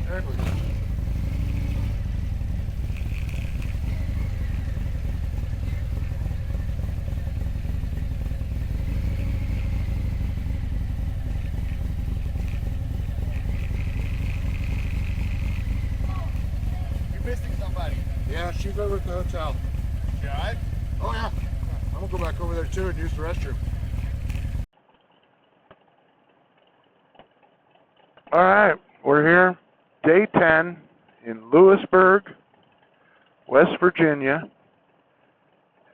There we go. You're missing somebody. Yeah, she's over at the hotel. You alright? Oh yeah. I'm gonna go back over there too and use the restroom. All right, we're here, day 10 in Lewisberg, West Virginia,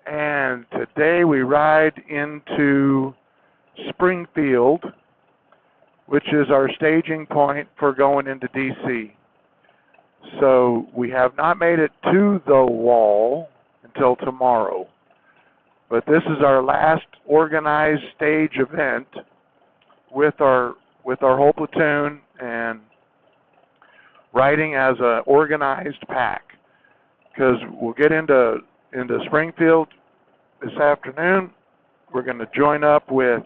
and today we ride into Springfield, which is our staging point for going into DC. So we have not made it to the wall until tomorrow, but this is our last organized stage event with our whole platoon and riding as an organized pack, because we'll get into Springfield this afternoon. We're going to join up with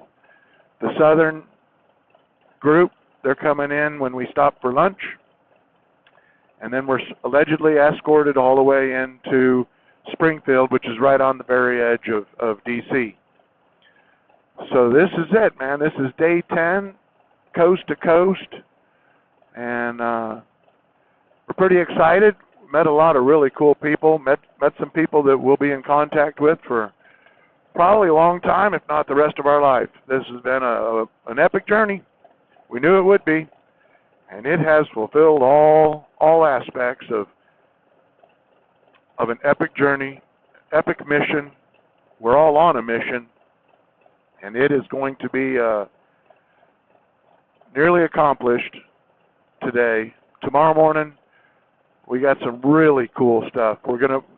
the Southern group. They're coming in when we stop for lunch, and then we're allegedly escorted all the way into Springfield, which is right on the very edge of DC. So this is it, man. This is day 10, coast to coast, and we're pretty excited. Met a lot of really cool people. Met some people that we'll be in contact with for probably a long time, if not the rest of our life. This has been an epic journey. We knew it would be, and it has fulfilled all aspects of an epic journey, epic mission. We're all on a mission, and it is going to be nearly accomplished today. Tomorrow morning, we got some really cool stuff.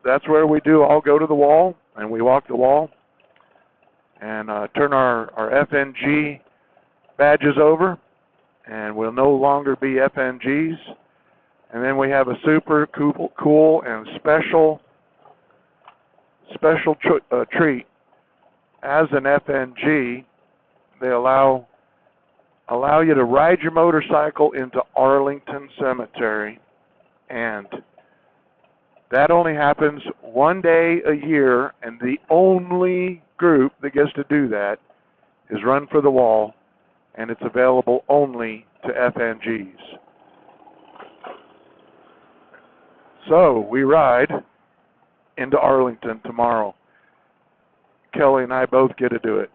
That's where we all go to the wall, and we walk the wall, and turn our FNG badges over, and we'll no longer be FNGs. And then we have a super cool and special treat. As an FNG, they allow you to ride your motorcycle into Arlington Cemetery, and that only happens one day a year, and the only group that gets to do that is Run for the Wall, and it's available only to FNGs. So we ride into Arlington tomorrow. Kelly and I both get to do it.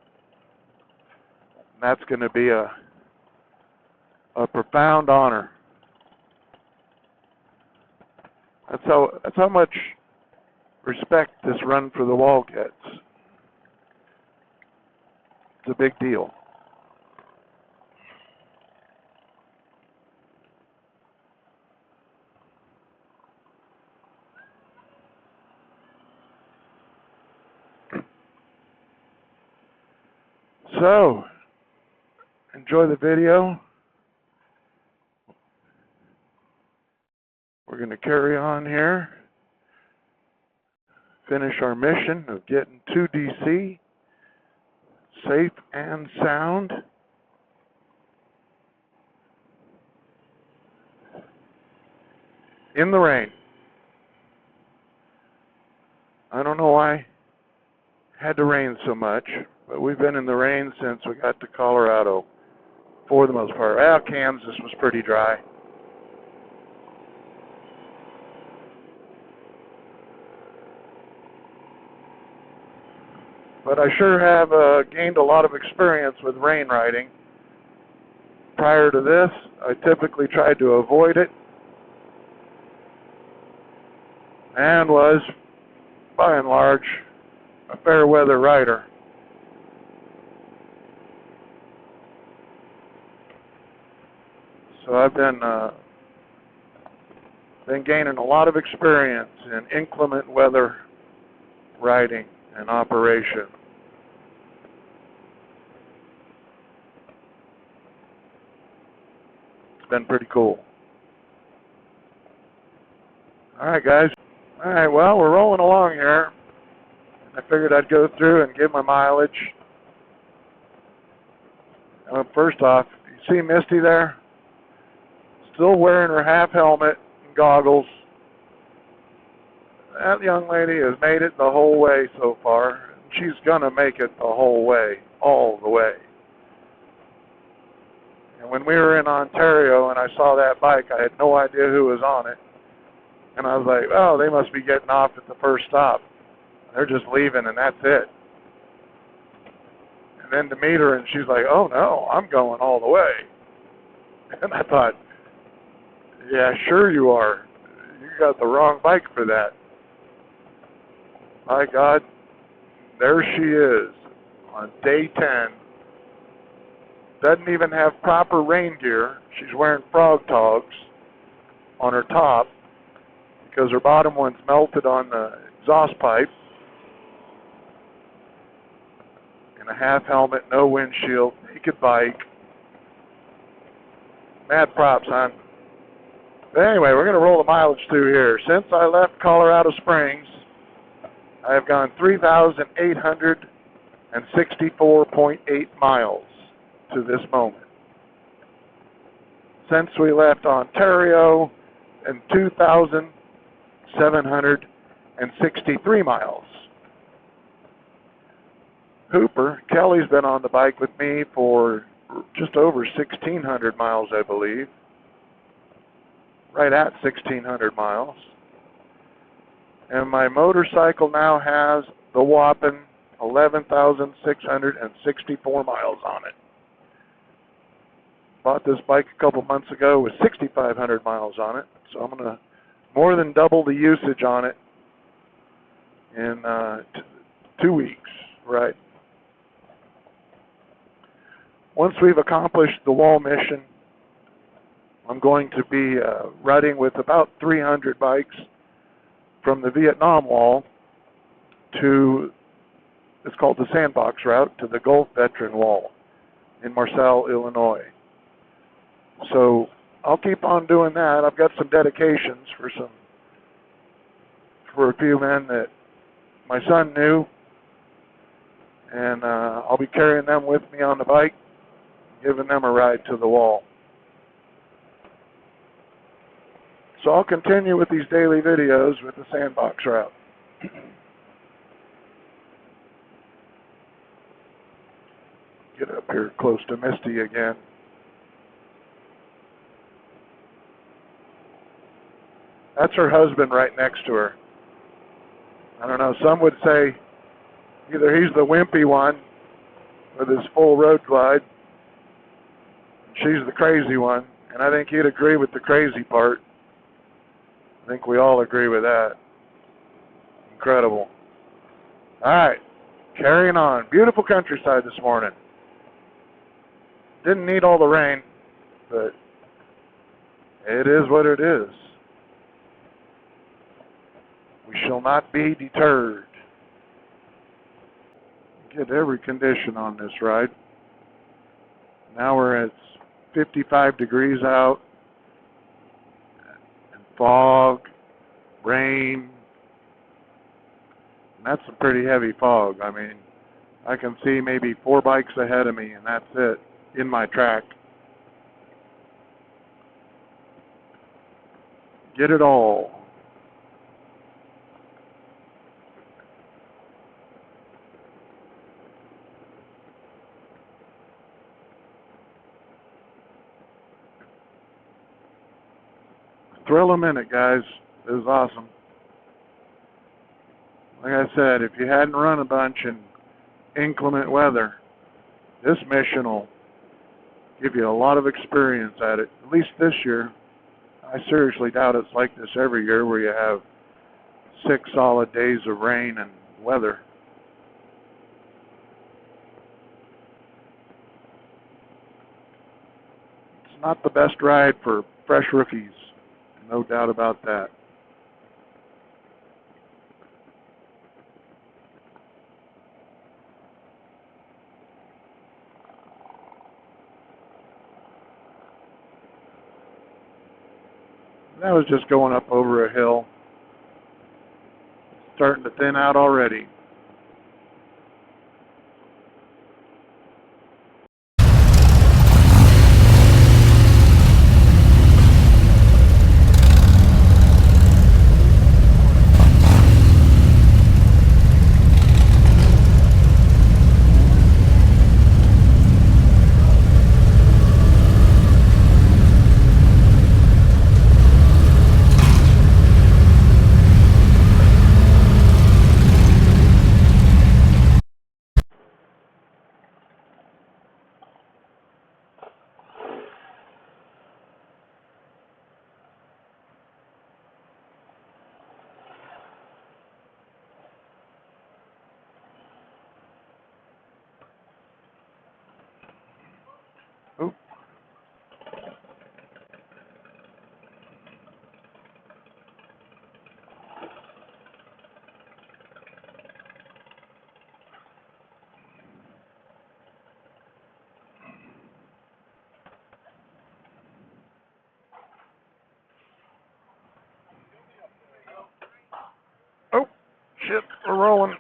And that's going to be a profound honor. That's how much respect this Run for the Wall gets. It's a big deal. So, enjoy the video. We're going to carry on here, finish our mission of getting to DC, safe and sound. In the rain. I don't know why it had to rain so much, but we've been in the rain since we got to Colorado, for the most part. Well, Kansas was pretty dry. But I sure have gained a lot of experience with rain riding. Prior to this, I typically tried to avoid it, and was, by and large, a fair weather rider. So I've been gaining a lot of experience in inclement weather riding and operation. It's been pretty cool. All right, guys. All right, well, we're rolling along here. I figured I'd go through and give my mileage. First off, you see Misty there? still wearing her half helmet and goggles. That young lady has made it the whole way so far. She's going to make it the whole way, all the way. And when we were in Ontario and I saw that bike, I had no idea who was on it. And I was like, oh, they must be getting off at the first stop. They're just leaving and that's it. And then to meet her and she's like, oh no, I'm going all the way. And I thought, yeah, sure you are. You got the wrong bike for that. My God, there she is on day 10. Doesn't even have proper rain gear. She's wearing frog togs on her top because her bottom one's melted on the exhaust pipe. And a half helmet, no windshield, naked bike. Mad props, hon. But anyway, we're going to roll the mileage through here. Since I left Colorado Springs, I have gone 3,864.8 miles to this moment. Since we left Ontario, and 2,763 miles. Hooper, Kelly's been on the bike with me for just over 1,600 miles, I believe. Right at 1,600 miles. And my motorcycle now has the whopping 11,664 miles on it. Bought this bike a couple months ago with 6,500 miles on it. So I'm going to more than double the usage on it in 2 weeks, right? Once we've accomplished the wall mission, I'm going to be riding with about 300 bikes from the Vietnam Wall to, it's called the Sandbox Route, to the Gulf Veteran Wall in Marseille, Illinois. So I'll keep on doing that. I've got some dedications for a few men that my son knew, and I'll be carrying them with me on the bike, giving them a ride to the wall. So I'll continue with these daily videos with the Sandbox Route. Get up here close to Misty again. That's her husband right next to her. I don't know, some would say either he's the wimpy one with his full road glide, and she's the crazy one, and I think he'd agree with the crazy part. I think we all agree with that. Incredible. All right, carrying on. Beautiful countryside this morning. Didn't need all the rain, but it is what it is. We shall not be deterred. Get every condition on this ride. Now we're at 55 degrees out, and fog, rain, and that's some pretty heavy fog. I mean, I can see maybe 4 bikes ahead of me, and that's it, in my track. Get it all. Thrill a minute, guys. It was awesome. Like I said, if you hadn't run a bunch in inclement weather, this mission will give you a lot of experience at it, at least this year. I seriously doubt it's like this every year where you have 6 solid days of rain and weather. It's not the best ride for fresh rookies. No doubt about that. That was just going up over a hill. Starting to thin out already. rolling.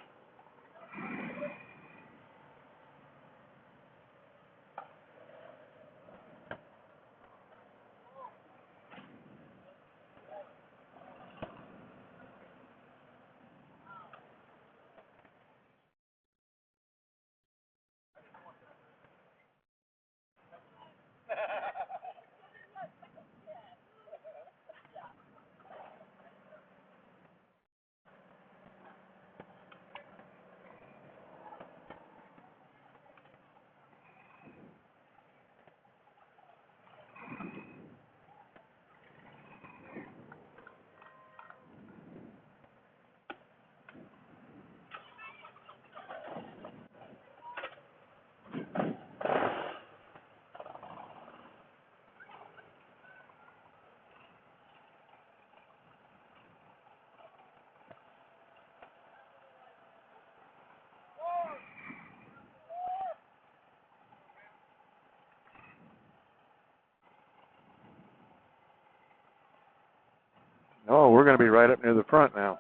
Oh, we're going to be right up near the front now.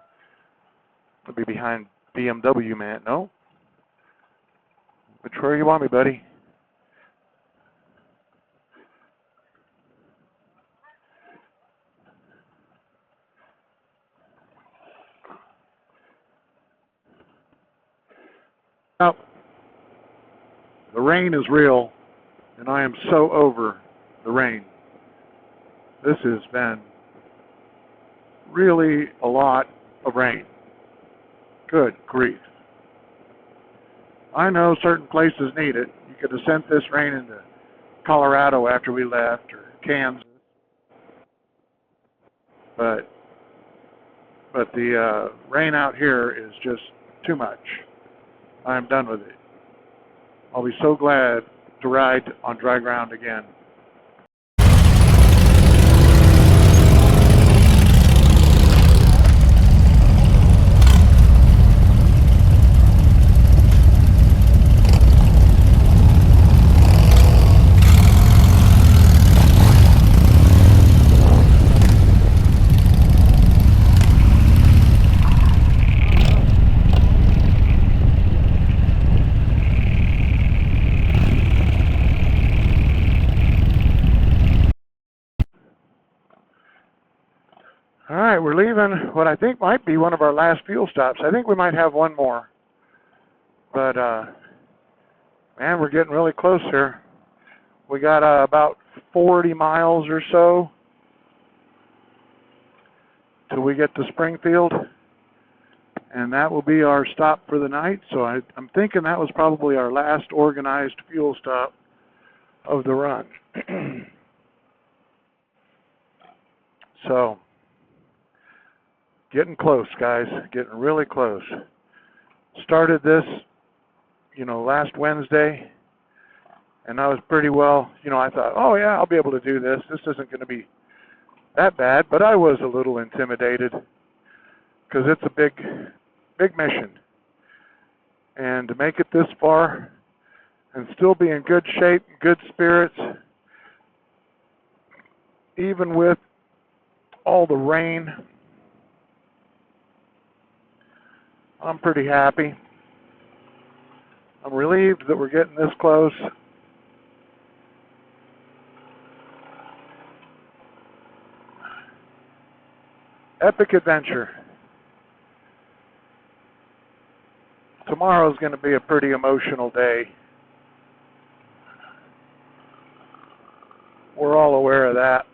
We'll be behind BMW, man. No? Which way you want me, buddy? Now, the rain is real, and I am so over the rain. This has been really a lot of rain. Good grief. I know certain places need it. You could have sent this rain into Colorado after we left, or Kansas. But the rain out here is just too much. I'm done with it. I'll be so glad to ride on dry ground again. All right, we're leaving what I think might be one of our last fuel stops. I think we might have one more. But, man, we're getting really close here. We got about 40 miles or so till we get to Springfield. And that will be our stop for the night. So I'm thinking that was probably our last organized fuel stop of the run. So, getting close, guys. Getting really close. Started this, last Wednesday. And I was pretty well, I thought, oh yeah, I'll be able to do this. This isn't going to be that bad. But I was a little intimidated because it's a big mission. And to make it this far and still be in good shape, good spirits, even with all the rain, I'm pretty happy. I'm relieved that we're getting this close. Epic adventure. Tomorrow's going to be a pretty emotional day. We're all aware of that.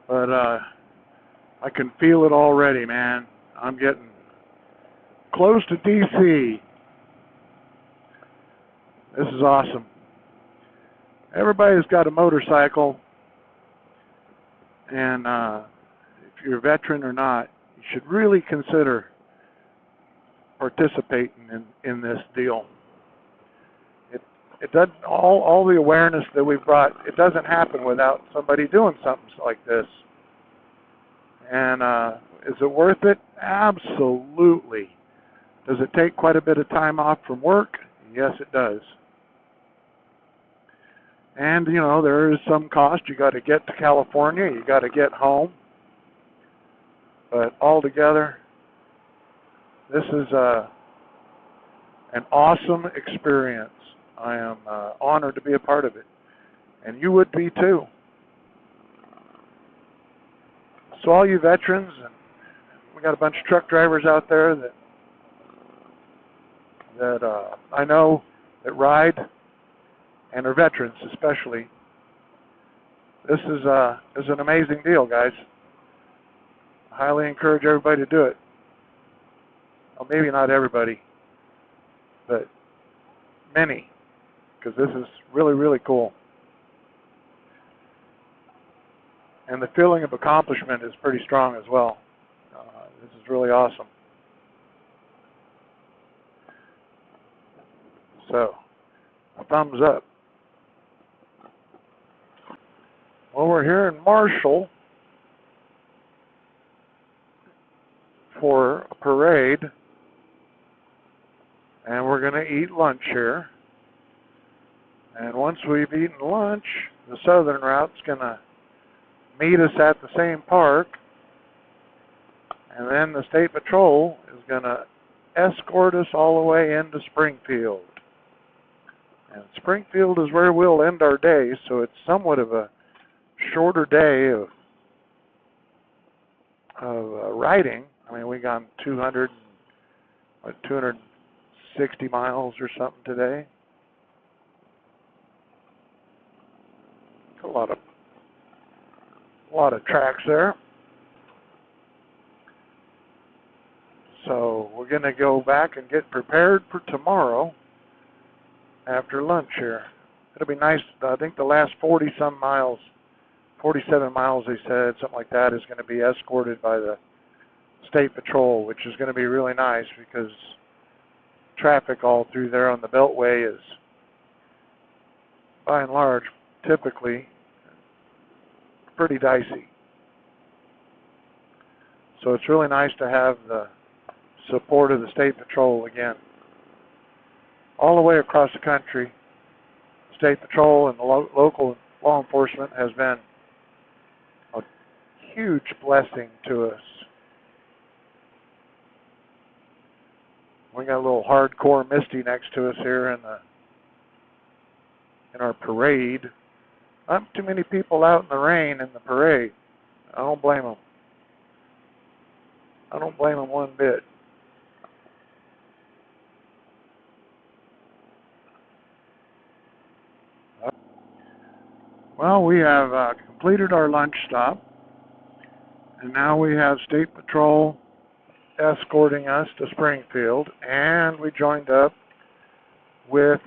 But I can feel it already, man. I'm getting close to DC. This is awesome. Everybody's got a motorcycle, and if you're a veteran or not, you should really consider participating in this deal. It doesn't, all the awareness that we've brought, it doesn't happen without somebody doing something like this. And is it worth it? Absolutely. Does it take quite a bit of time off from work? Yes, it does. And, there is some cost. You got to get to California. You got to get home. But altogether, This is an awesome experience. I am honored to be a part of it, and you would be too. So all you veterans, and we got a bunch of truck drivers out there that I know that ride and are veterans especially. This is an amazing deal, guys. I highly encourage everybody to do it. Well, maybe not everybody, but many, because this is really, really cool. And the feeling of accomplishment is pretty strong as well. This is really awesome. So, a thumbs up. Well, we're here in Marshall for a parade, and we're going to eat lunch here. And once we've eaten lunch, the southern route's going to meet us at the same park, and then the State Patrol is going to escort us all the way into Springfield. And Springfield is where we'll end our day, so it's somewhat of a shorter day of riding. I mean, we got 260 miles or something today. A lot of tracks there. So we're going to go back and get prepared for tomorrow after lunch here. It'll be nice. I think the last 47 miles, they said, something like that, is going to be escorted by the State Patrol, which is going to be really nice because traffic all through there on the Beltway is, by and large, typically pretty dicey. So it's really nice to have the support of the State Patrol again. All the way across the country, State Patrol and the local law enforcement has been a huge blessing to us. We got a little hardcore Misty next to us here in our parade. Not too many people out in the rain in the parade. I don't blame them. I don't blame them one bit. Well, we have completed our lunch stop, and now we have State Patrol escorting us to Springfield, and we joined up with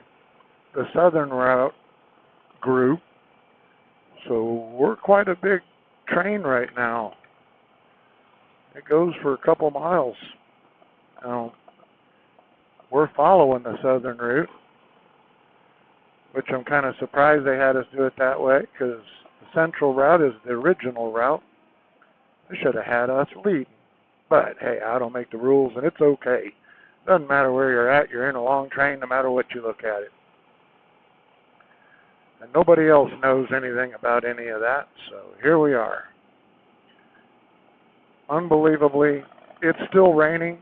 the Southern Route group. So we're quite a big train right now. It goes for a couple miles. We're following the Southern route, which I'm kind of surprised they had us do it that way, because the Central route is the original route. They should have had us leading. But hey, I don't make the rules, and it's okay. Doesn't matter where you're at. You're in a long train no matter what you look at it. And nobody else knows anything about any of that, so here we are. Unbelievably, it's still raining.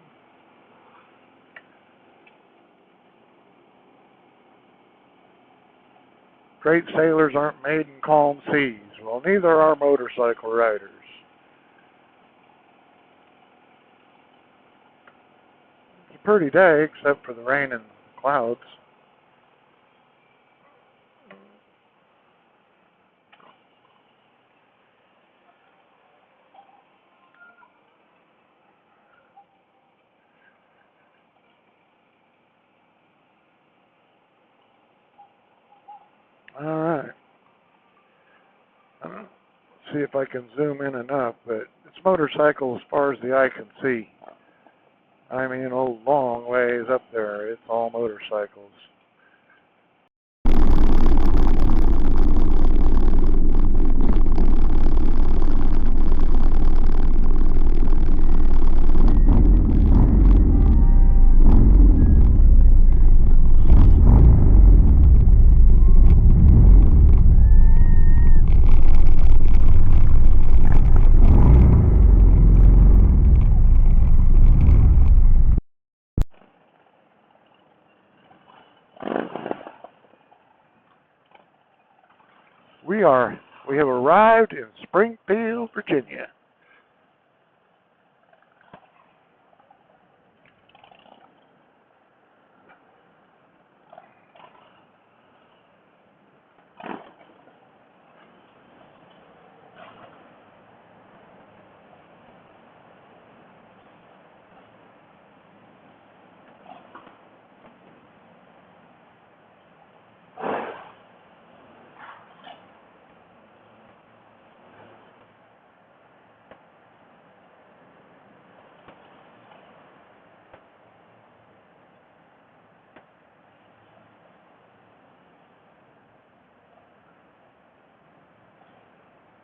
Great sailors aren't made in calm seas. Well, neither are motorcycle riders. It's a pretty day, except for the rain and the clouds. All right. Let's see if I can zoom in enough, but it's motorcycle as far as the eye can see. I mean, a long ways up there. It's all motorcycles. We have arrived in Springfield, Virginia.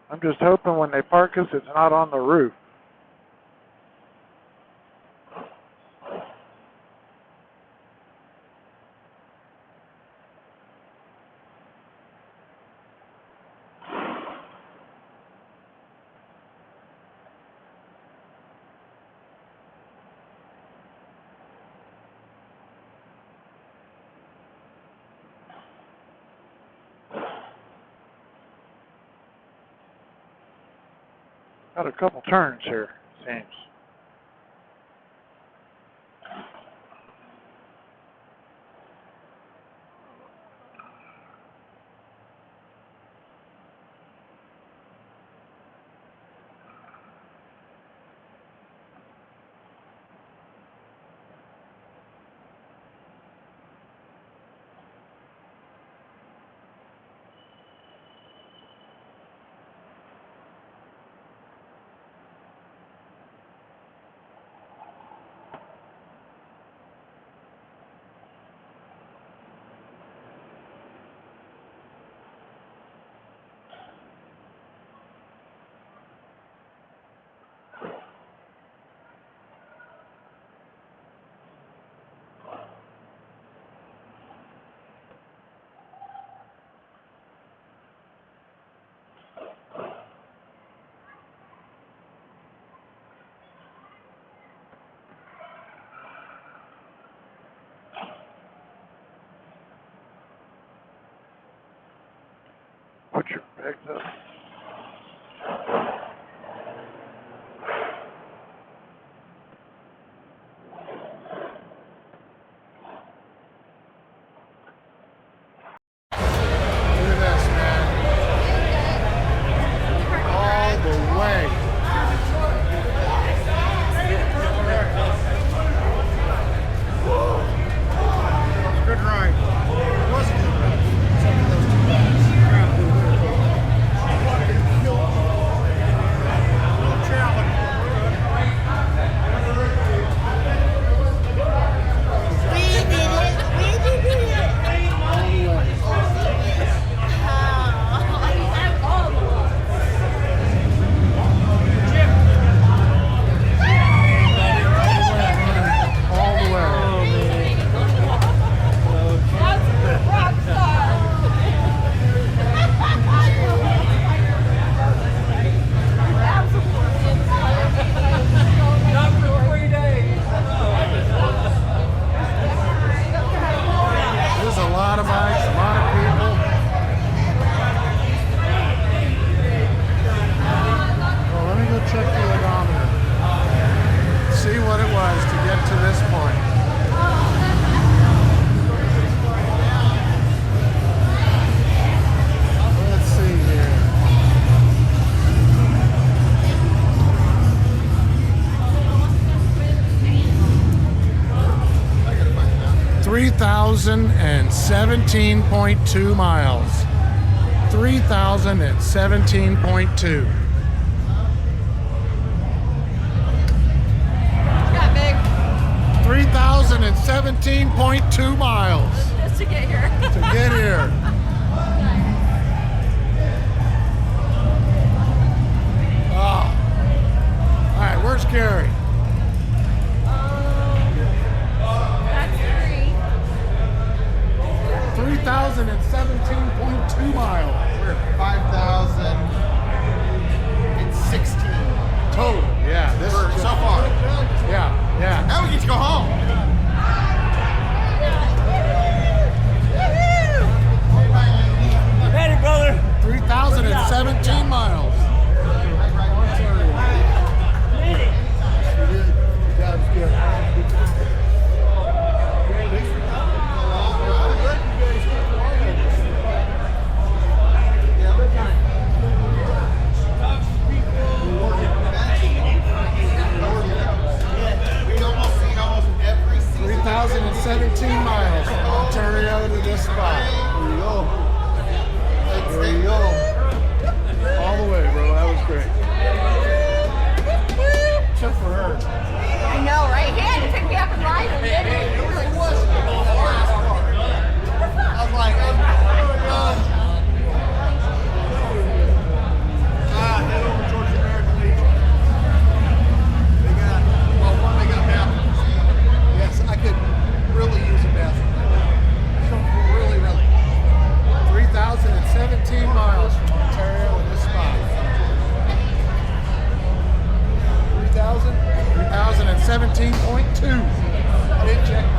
I'm just hoping when they park us, it's not on the roof. Got a couple turns here, seems. Put your bags up. Look at this, man. All the way. It was a good ride. It was a good ride. Except for those two guys. And 17.2 miles. 3,017.2. Yeah, big. 3,017.2 miles. Just to get here. To get here. Oh. All right, where's Gary? That's 3,017.2 miles. We're at 5,016 total. Yeah, this so far. Yeah, yeah. Now we get to go home. 2. I didn't check